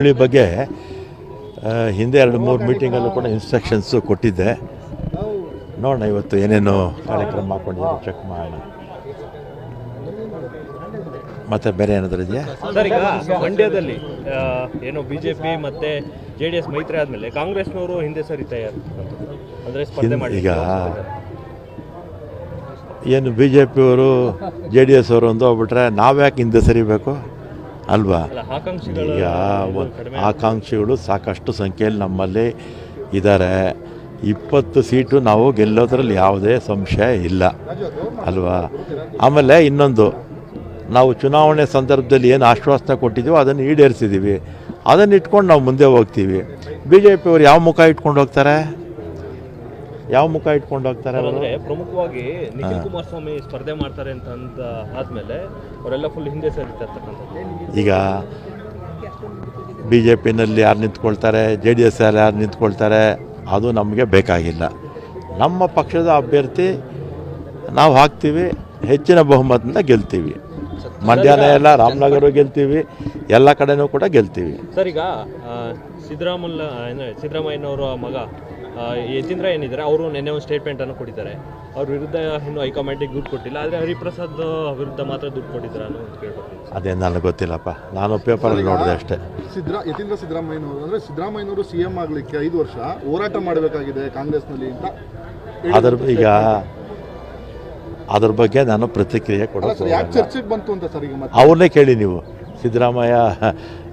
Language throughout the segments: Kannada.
ಈ ಬಗ್ಗೆ ಹಿಂದೆ 2-3 ಮೀಟಿಂಗಲ್ಲೂ ಕೂಡ ಇನ್ಸ್ಟ್ರಕ್ಷನ್ಸು ಕೊಟ್ಟಿದ್ದೆ. ನೋಡೋಣ ಇವತ್ತು ಏನೇನು ಕಾರ್ಯಕ್ರಮ ಹಾಕ್ಕೊಂಡಿದ್ದಾರೆ ಚೆಕ್ ಮಾಡೋಣ. ಮತ್ತೆ ಬೇರೆ ಏನಾದರೂ ಇದೆಯಾ ಸರ್? ಈಗ ಮಂಡ್ಯದಲ್ಲಿ ಏನೋ ಬಿಜೆಪಿ ಮತ್ತೆ JDS ಮೈತ್ರಿ ಆದಮೇಲೆ ಕಾಂಗ್ರೆಸ್ನವರು ಹಿಂದೆ ಸರಿತಾ ಅಂದರೆ ಸ್ಪರ್ಧೆ ಮಾಡಿ ಈಗ ಏನು BJPಯವರು JDS ಅವರು ಒಂದು ಹೋಗ್ಬಿಟ್ರೆ ನಾವ್ಯಾಕೆ ಹಿಂದೆ ಸರಿಬೇಕು ಅಲ್ವಾ? ಈಗ ಆಕಾಂಕ್ಷಿಗಳು ಸಾಕಷ್ಟು ಸಂಖ್ಯೆಯಲ್ಲಿ ನಮ್ಮಲ್ಲಿ ಇದ್ದಾರೆ. 20 ಸೀಟು ನಾವು ಗೆಲ್ಲೋದ್ರಲ್ಲಿ ಯಾವುದೇ ಸಂಶಯ ಇಲ್ಲ ಅಲ್ವಾ? ಆಮೇಲೆ ಇನ್ನೊಂದು, ನಾವು ಚುನಾವಣೆ ಸಂದರ್ಭದಲ್ಲಿ ಏನು ಆಶ್ವಾಸನೆ ಕೊಟ್ಟಿದ್ದೀವೋ ಅದನ್ನು ಈಡೇರಿಸಿದ್ದೀವಿ. ಅದನ್ನು ಇಟ್ಕೊಂಡು ನಾವು ಮುಂದೆ ಹೋಗ್ತೀವಿ. BJPಯವರು ಯಾವ ಮುಖ ಇಟ್ಕೊಂಡು ಹೋಗ್ತಾರೆ? ಯಾವ ಮುಖ ಇಟ್ಕೊಂಡು ಹೋಗ್ತಾರೆ? ಅಂದರೆ ಪ್ರಮುಖವಾಗಿ ನಿಖಿಲ್ ಕುಮಾರಸ್ವಾಮಿ ಸ್ಪರ್ಧೆ ಮಾಡ್ತಾರೆ ಅಂತ ಆದಮೇಲೆ ಅವರೆಲ್ಲ ಫುಲ್ ಹಿಂದೆ ಸರಿತಾ ಇರ್ತಕ್ಕಂಥದ್ದು. ಈಗ BJPನಲ್ಲಿ ಯಾರು ನಿಂತ್ಕೊಳ್ತಾರೆ, JDS ಯಾರು ನಿಂತ್ಕೊಳ್ತಾರೆ ಅದು ನಮಗೆ ಬೇಕಾಗಿಲ್ಲ. ನಮ್ಮ ಪಕ್ಷದ ಅಭ್ಯರ್ಥಿ ನಾವು ಹಾಕ್ತೀವಿ, ಹೆಚ್ಚಿನ ಬಹುಮತದಿಂದ ಗೆಲ್ತೀವಿ. ಮಂಡ್ಯನ ಎಲ್ಲ ರಾಮನಗರ ಗೆಲ್ತೀವಿ, ಎಲ್ಲ ಕಡೆನೂ ಕೂಡ ಗೆಲ್ತೀವಿ. ಸರ್, ಈಗ ಸಿದ್ದರಾಮಯ್ಯನವರ ಮಗ ಯತೀಂದ್ರ ಏನಿದ್ದಾರೆ, ಅವರು ನಿನ್ನೆ ಒಂದು ಸ್ಟೇಟ್ಮೆಂಟನ್ನು ಕೊಟ್ಟಿದ್ದಾರೆ. ಅವ್ರ ವಿರುದ್ಧ ಇನ್ನೂ ಹೈಕಮಾಂಡಿಗೆ ದುಡ್ಡು ಕೊಟ್ಟಿಲ್ಲ, ಆದರೆ ಹರಿಪ್ರಸಾದ್ ವಿರುದ್ಧ ಮಾತ್ರ ದುಡ್ಡು ಕೊಟ್ಟಿದ್ದಾರೆ ಅನ್ನೋ ಕೇಳ್ಕೊತೀನಿ. ಅದೇ ನನಗೆ ಗೊತ್ತಿಲ್ಲಪ್ಪ, ನಾನು ಪೇಪರಲ್ಲಿ ನೋಡಿದೆ ಅಷ್ಟೇ. ಯತೀಂದ್ರ ಸಿದ್ದರಾಮಯ್ಯನವರು ಅಂದರೆ ಸಿದ್ದರಾಮಯ್ಯನವರು CM ಆಗಲಿಕ್ಕೆ 5 ವರ್ಷ ಹೋರಾಟ ಮಾಡಬೇಕಾಗಿದೆ ಕಾಂಗ್ರೆಸ್ನಲ್ಲಿ ಅಂತ ಈಗ ಅದ್ರ ಬಗ್ಗೆ ನಾನು ಪ್ರತಿಕ್ರಿಯೆ ಕೊಡೋದು. ಚರ್ಚೆಗೆ ಬಂತು ಅಂತ ಸರ್? ಈಗ ಅವ್ರನ್ನೇ ಕೇಳಿ ನೀವು,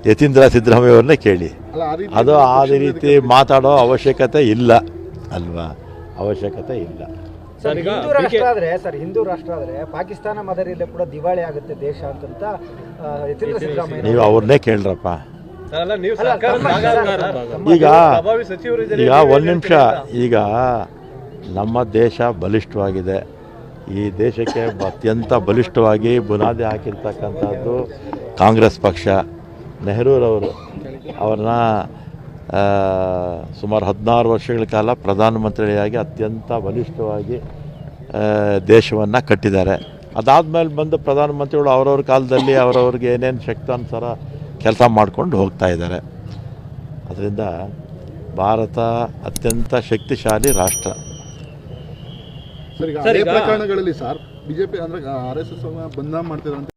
ಯತೀಂದ್ರ ಸಿದ್ದರಾಮಯ್ಯ ಅವ್ರನ್ನೇ ಕೇಳಿ. ಅದು ಆ ರೀತಿ ಮಾತಾಡೋ ಅವಶ್ಯಕತೆ ಇಲ್ಲ ಅಲ್ವಾ? ಅವಶ್ಯಕತೆ ಇಲ್ಲ. ಹಿಂದೂ ರಾಷ್ಟ್ರ ಆದ್ರೆ ಪಾಕಿಸ್ತಾನ ಮಾದರಿಯಲ್ಲೇ ಕೂಡ ದಿವಾಳಿ ಆಗುತ್ತೆ ದೇಶ ಅಂತ ನೀವು ಅವ್ರನ್ನೇ ಕೇಳ್ರಪ್ಪ. ಈಗ ಒಂದು ನಿಮಿಷ, ಈಗ ನಮ್ಮ ದೇಶ ಬಲಿಷ್ಠವಾಗಿದೆ. ಈ ದೇಶಕ್ಕೆ ಅತ್ಯಂತ ಬಲಿಷ್ಠವಾಗಿ ಬುನಾದಿ ಹಾಕಿರ್ತಕ್ಕಂಥದ್ದು ಕಾಂಗ್ರೆಸ್ ಪಕ್ಷ. ನೆಹರೂರವರು ಅವ್ರನ್ನ ಸುಮಾರು 16 ವರ್ಷಗಳ ಕಾಲ ಪ್ರಧಾನಮಂತ್ರಿಯಾಗಿ ಅತ್ಯಂತ ಬಲಿಷ್ಠವಾಗಿ ದೇಶವನ್ನು ಕಟ್ಟಿದ್ದಾರೆ. ಅದಾದಮೇಲೆ ಬಂದು ಪ್ರಧಾನಮಂತ್ರಿಗಳು ಅವರವ್ರ ಕಾಲದಲ್ಲಿ ಅವರವ್ರಿಗೆ ಏನೇನು ಶಕ್ತಾನುಸಾರ ಕೆಲಸ ಮಾಡ್ಕೊಂಡು ಹೋಗ್ತಾ ಇದ್ದಾರೆ. ಅದರಿಂದ ಭಾರತ ಅತ್ಯಂತ ಶಕ್ತಿಶಾಲಿ ರಾಷ್ಟ್ರ. ಸರ್, ಈಗ ಪ್ರಕರಣಗಳಲ್ಲಿ ಸರ್ BJP ಅಂದರೆ RSS ಬಂಧನ ಮಾಡ್ತಿದ್ದಾರೆ ಅಂತ